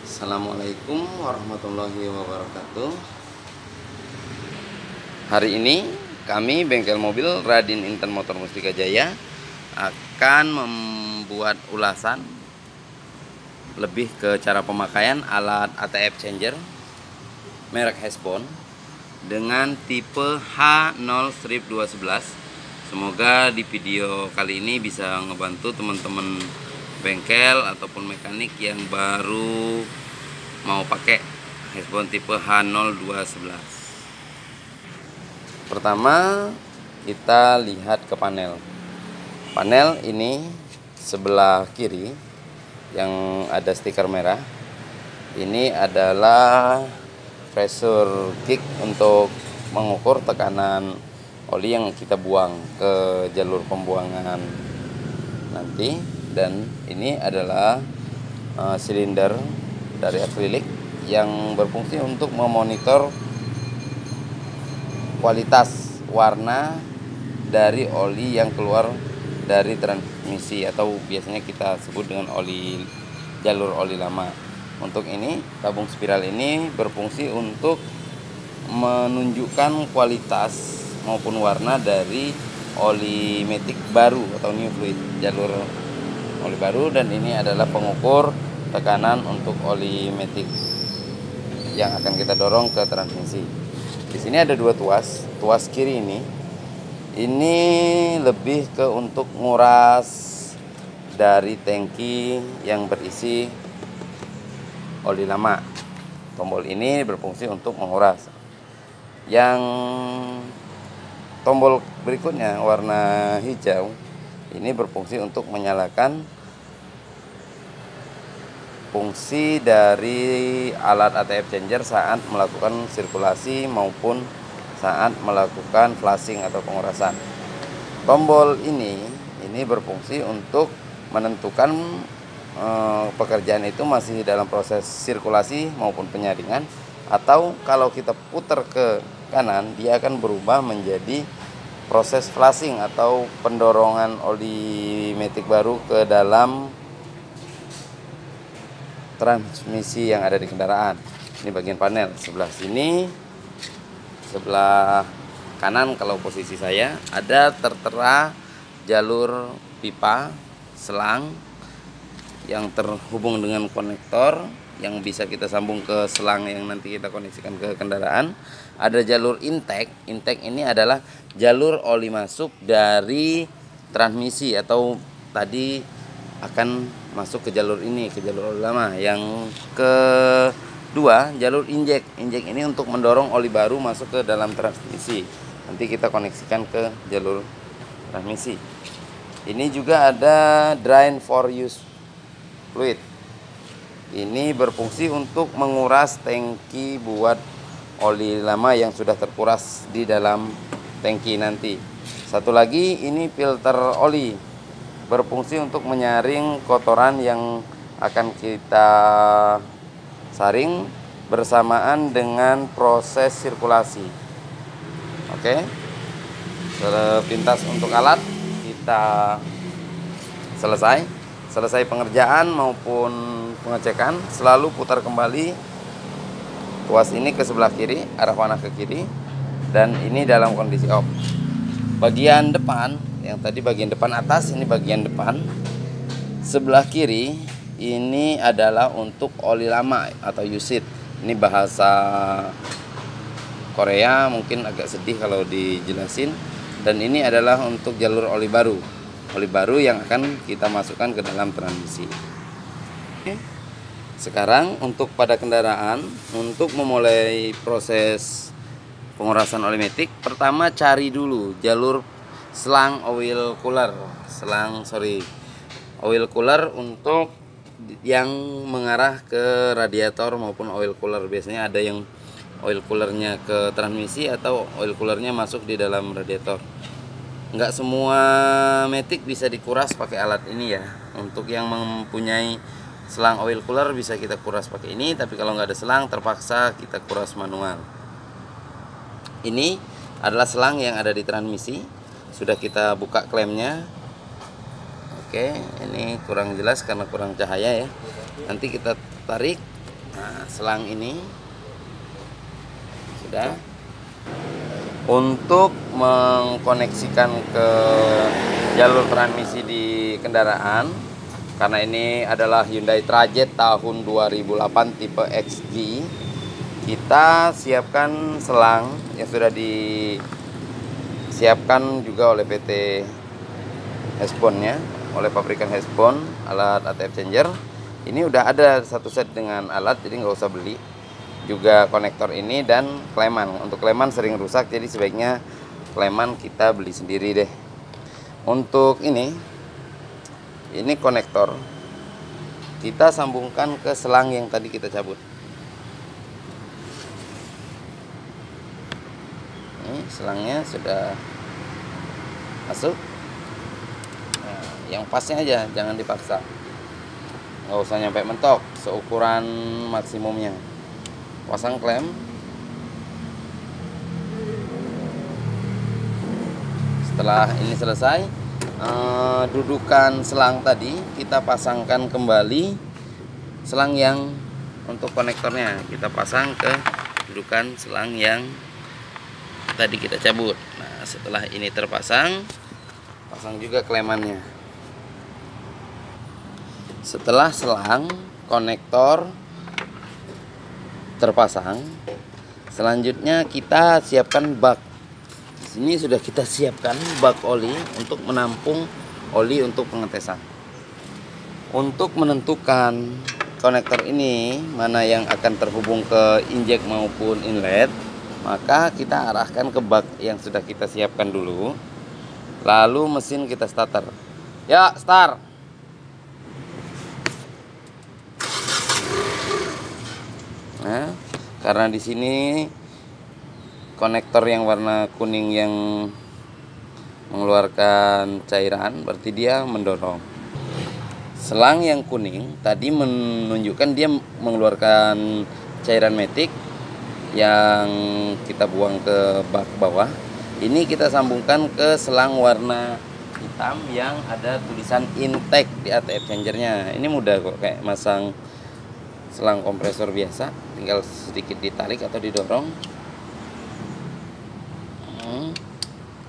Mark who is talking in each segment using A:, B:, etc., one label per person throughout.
A: Assalamualaikum warahmatullahi wabarakatuh. Hari ini kami bengkel mobil Radin Inten Motor Mustika Jaya akan membuat ulasan lebih ke cara pemakaian alat ATF changer merek Hesbon dengan tipe H0-211. Semoga di video kali ini bisa ngebantu teman-teman bengkel ataupun mekanik yang baru mau pakai Hesbon tipe H0211. Pertama kita lihat ke panel. Panel ini sebelah kiri yang ada stiker merah. Ini adalah pressure gauge untuk mengukur tekanan oli yang kita buang ke jalur pembuangan nanti. Dan ini adalah silinder dari akrilik yang berfungsi untuk memonitor kualitas warna dari oli yang keluar dari transmisi atau biasanya kita sebut dengan oli jalur oli lama. Untuk ini tabung spiral ini berfungsi untuk menunjukkan kualitas maupun warna dari oli matic baru atau new fluid jalur oli baru, dan ini adalah pengukur tekanan untuk oli matic yang akan kita dorong ke transmisi. Di sini ada dua tuas. Tuas kiri ini lebih ke untuk nguras dari tangki yang berisi oli lama. Tombol ini berfungsi untuk menguras. Yang tombol berikutnya warna hijau ini berfungsi untuk menyalakan fungsi dari alat ATF changer saat melakukan sirkulasi maupun saat melakukan flashing atau pengurasan. Tombol ini berfungsi untuk menentukan pekerjaan itu masih dalam proses sirkulasi maupun penyaringan, atau kalau kita putar ke kanan dia akan berubah menjadi proses flashing atau pendorongan oli matic baru ke dalam transmisi yang ada di kendaraan. Ini bagian panel. Sebelah sini, sebelah kanan kalau posisi saya, ada tertera jalur pipa selang yang terhubung dengan konektor yang bisa kita sambung ke selang yang nanti kita koneksikan ke kendaraan. Ada jalur intake. Intake ini adalah jalur oli masuk dari transmisi atau tadi akan masuk ke jalur ini, ke jalur oli lama. Yang kedua, jalur injek. Injek ini untuk mendorong oli baru masuk ke dalam transmisi. Nanti kita koneksikan ke jalur transmisi. Ini juga ada drain for use fluid. Ini berfungsi untuk menguras tangki buat oli lama yang sudah terkuras di dalam tangki nanti. Satu lagi, ini filter oli, berfungsi untuk menyaring kotoran yang akan kita saring bersamaan dengan proses sirkulasi. Oke, sepintas untuk alat kita selesai pengerjaan maupun pengecekan, selalu putar kembali tuas ini ke sebelah kiri, arah panah ke kiri, dan ini dalam kondisi off. Bagian depan, yang tadi bagian depan atas, ini bagian depan sebelah kiri ini adalah untuk oli lama atau used. Ini bahasa Korea, mungkin agak sedih kalau dijelasin. Dan ini adalah untuk jalur oli baru yang akan kita masukkan ke dalam transmisi. Oke. Sekarang untuk pada kendaraan, untuk memulai proses pengurasan oli matic, pertama cari dulu jalur selang oil cooler, oil cooler untuk yang mengarah ke radiator maupun oil cooler. Biasanya ada yang oil coolernya ke transmisi atau oil coolernya masuk di dalam radiator. Enggak semua matic bisa dikuras pakai alat ini ya. Untuk yang mempunyai selang oil cooler bisa kita kuras pakai ini, tapi kalau nggak ada selang terpaksa kita kuras manual. Ini adalah selang yang ada di transmisi. Sudah kita buka klemnya. Oke, ini kurang jelas karena kurang cahaya ya. Nanti kita tarik Nah, selang ini sudah untuk mengkoneksikan ke jalur transmisi di kendaraan. Karena ini adalah Hyundai Trajet tahun 2008 tipe XG, kita siapkan selang yang sudah disiapkan juga oleh PT Hesbon-nya, oleh pabrikan Hesbon, alat ATF changer. Ini udah ada satu set dengan alat, jadi nggak usah beli. Juga konektor ini dan kleman. Untuk kleman sering rusak, jadi sebaiknya kleman kita beli sendiri deh. Untuk ini konektor kita sambungkan ke selang yang tadi kita cabut. Ini selangnya sudah masuk. Nah, yang pasnya aja, jangan dipaksa. Nggak usah nyampe mentok, seukuran maksimumnya. Pasang klem. Setelah ini selesai, dudukan selang tadi kita pasangkan kembali. Selang yang untuk konektornya kita pasang ke dudukan selang yang tadi kita cabut. Nah, setelah ini terpasang, pasang juga klemannya. Setelah selang konektor terpasang, selanjutnya kita siapkan bak. Ini sudah kita siapkan bak oli untuk menampung oli untuk pengetesan. Untuk menentukan konektor ini mana yang akan terhubung ke injek maupun inlet, maka kita arahkan ke bak yang sudah kita siapkan dulu. Lalu mesin kita starter. Ya, start. Nah, karena di sini konektor yang warna kuning yang mengeluarkan cairan, berarti dia mendorong. Selang yang kuning tadi menunjukkan dia mengeluarkan cairan metik yang kita buang ke bak bawah. Ini kita sambungkan ke selang warna hitam yang ada tulisan intake di ATF changernya. Ini mudah kok, kayak masang selang kompresor biasa, tinggal sedikit ditarik atau didorong.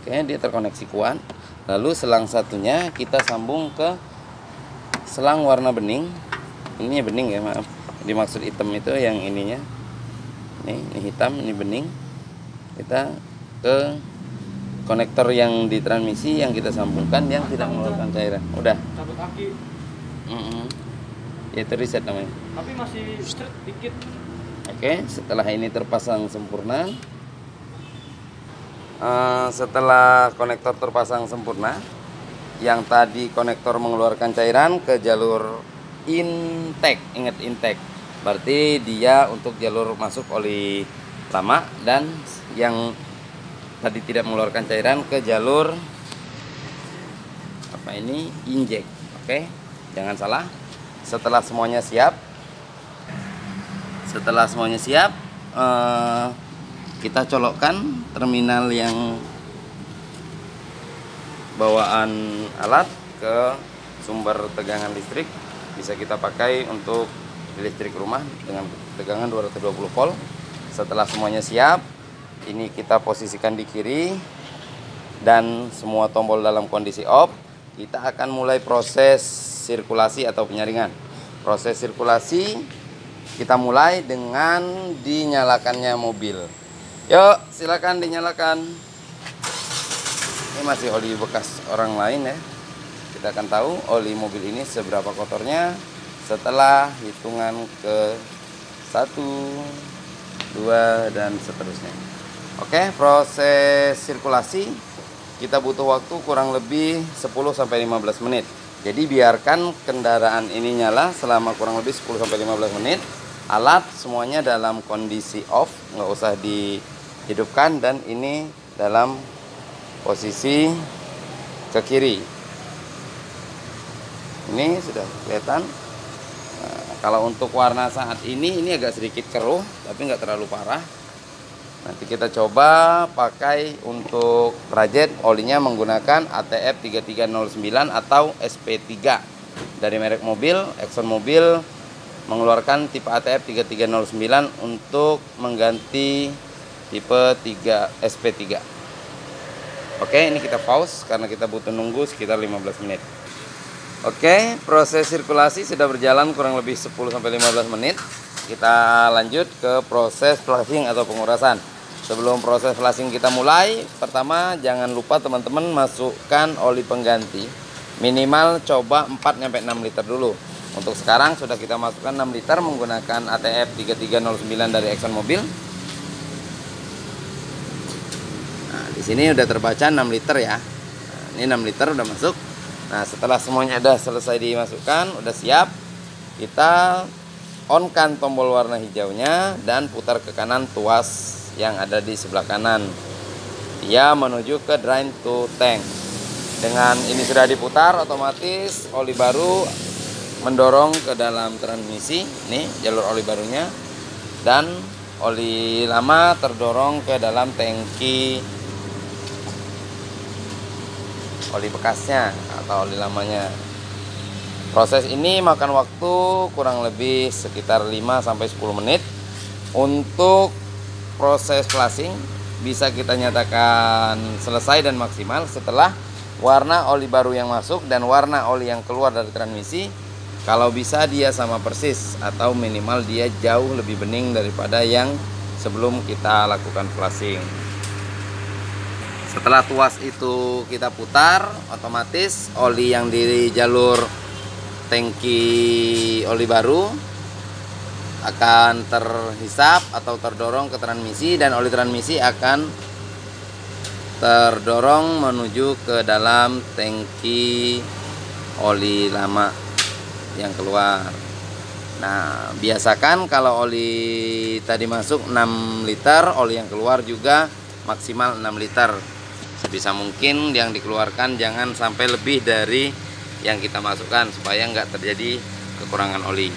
A: Oke, dia terkoneksi kuat. Lalu selang satunya kita sambung ke selang warna bening. Ini bening ya, maaf. Dimaksud hitam itu yang ininya. Ini hitam, ini bening. Kita ke konektor yang di transmisi yang kita sambungkan yang tidak mengeluarkan cairan. Udah.
B: Cabut aki.
A: Ya, itu reset namanya.
B: Tapi masih straight dikit.
A: Oke, setelah ini terpasang sempurna. Setelah konektor terpasang sempurna, yang tadi konektor mengeluarkan cairan ke jalur intake, ingat intake, berarti dia untuk jalur masuk oli lama, dan yang tadi tidak mengeluarkan cairan ke jalur apa ini, injek. Oke, jangan salah. Setelah semuanya siap, kita colokkan terminal yang bawaan alat ke sumber tegangan listrik. Bisa kita pakai untuk listrik rumah dengan tegangan 220 volt. Setelah semuanya siap, ini kita posisikan di kiri dan semua tombol dalam kondisi off. Kita akan mulai proses sirkulasi atau penyaringan. Proses sirkulasi kita mulai dengan dinyalakannya mobil. Yuk, silakan dinyalakan. Ini masih oli bekas orang lain ya. Kita akan tahu oli mobil ini seberapa kotornya setelah hitungan ke 1, 2, dan seterusnya. Oke, proses sirkulasi kita butuh waktu kurang lebih 10-15 menit. Jadi biarkan kendaraan ini nyala selama kurang lebih 10-15 menit. Alat semuanya dalam kondisi off, nggak usah dihidupkan, dan ini dalam posisi ke kiri. Ini sudah kelihatan. Nah, kalau untuk warna saat ini agak sedikit keruh, tapi nggak terlalu parah. Nanti kita coba pakai untuk Trajet, olinya menggunakan ATF 3309 atau SP3 dari merek mobil Exxon Mobil mengeluarkan tipe ATF 3309 untuk mengganti tipe 3 SP3. Oke, ini kita pause karena kita butuh nunggu sekitar 15 menit. Oke, proses sirkulasi sudah berjalan kurang lebih 10-15 menit. Kita lanjut ke proses flushing atau pengurasan. Sebelum proses flushing kita mulai, pertama jangan lupa teman-teman masukkan oli pengganti. Minimal coba 4-6 liter dulu. Untuk sekarang sudah kita masukkan 6 liter menggunakan ATF 3309 dari ExxonMobil. Nah, di sini udah terbaca 6 liter ya. Nah, ini 6 liter udah masuk. Nah, setelah semuanya udah selesai dimasukkan, udah siap, kita on-kan tombol warna hijaunya dan putar ke kanan tuas yang ada di sebelah kanan. Dia menuju ke drain to tank. Dengan ini sudah diputar, otomatis oli baru mendorong ke dalam transmisi. Nih jalur oli barunya, dan oli lama terdorong ke dalam tangki oli bekasnya atau oli lamanya. Proses ini makan waktu kurang lebih sekitar 5-10 menit. Untuk proses flushing bisa kita nyatakan selesai dan maksimal setelah warna oli baru yang masuk dan warna oli yang keluar dari transmisi, kalau bisa dia sama persis atau minimal dia jauh lebih bening daripada yang sebelum kita lakukan flushing. Setelah tuas itu kita putar, otomatis oli yang di jalur tangki oli baru akan terhisap atau terdorong ke transmisi, dan oli transmisi akan terdorong menuju ke dalam tangki oli lama yang keluar. Nah, biasakan kalau oli tadi masuk 6 liter, oli yang keluar juga maksimal 6 liter. Sebisa mungkin yang dikeluarkan jangan sampai lebih dari yang kita masukkan supaya nggak terjadi kekurangan oli.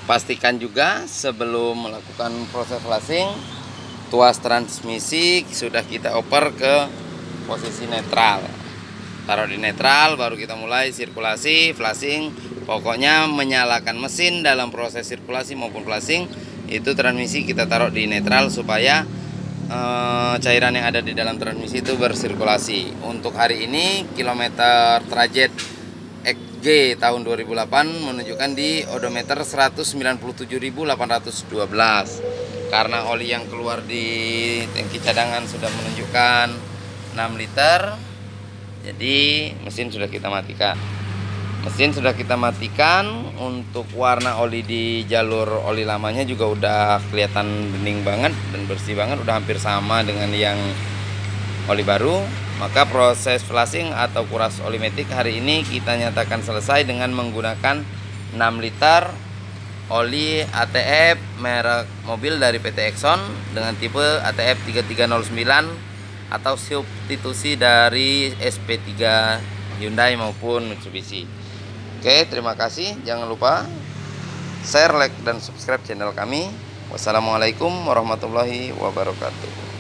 A: Pastikan juga sebelum melakukan proses flushing, tuas transmisi sudah kita oper ke posisi netral. Taruh di netral, baru kita mulai sirkulasi, flushing. Pokoknya menyalakan mesin dalam proses sirkulasi maupun flushing, itu transmisi kita taruh di netral supaya cairan yang ada di dalam transmisi itu bersirkulasi. Untuk hari ini kilometer trajet XG tahun 2008 menunjukkan di odometer 197.812. Karena oli yang keluar di tangki cadangan sudah menunjukkan 6 liter, jadi mesin sudah kita matikan. Mesin sudah kita matikan. Untuk warna oli di jalur oli lamanya juga udah kelihatan bening banget dan bersih banget, udah hampir sama dengan yang oli baru. Maka proses flushing atau kuras oli metik hari ini kita nyatakan selesai dengan menggunakan 6 liter oli ATF merek mobil dari PT Exxon dengan tipe ATF 3309 atau substitusi dari SP3 Hyundai maupun Mitsubishi. Oke, terima kasih. Jangan lupa share, like, dan subscribe channel kami. Wassalamualaikum warahmatullahi wabarakatuh.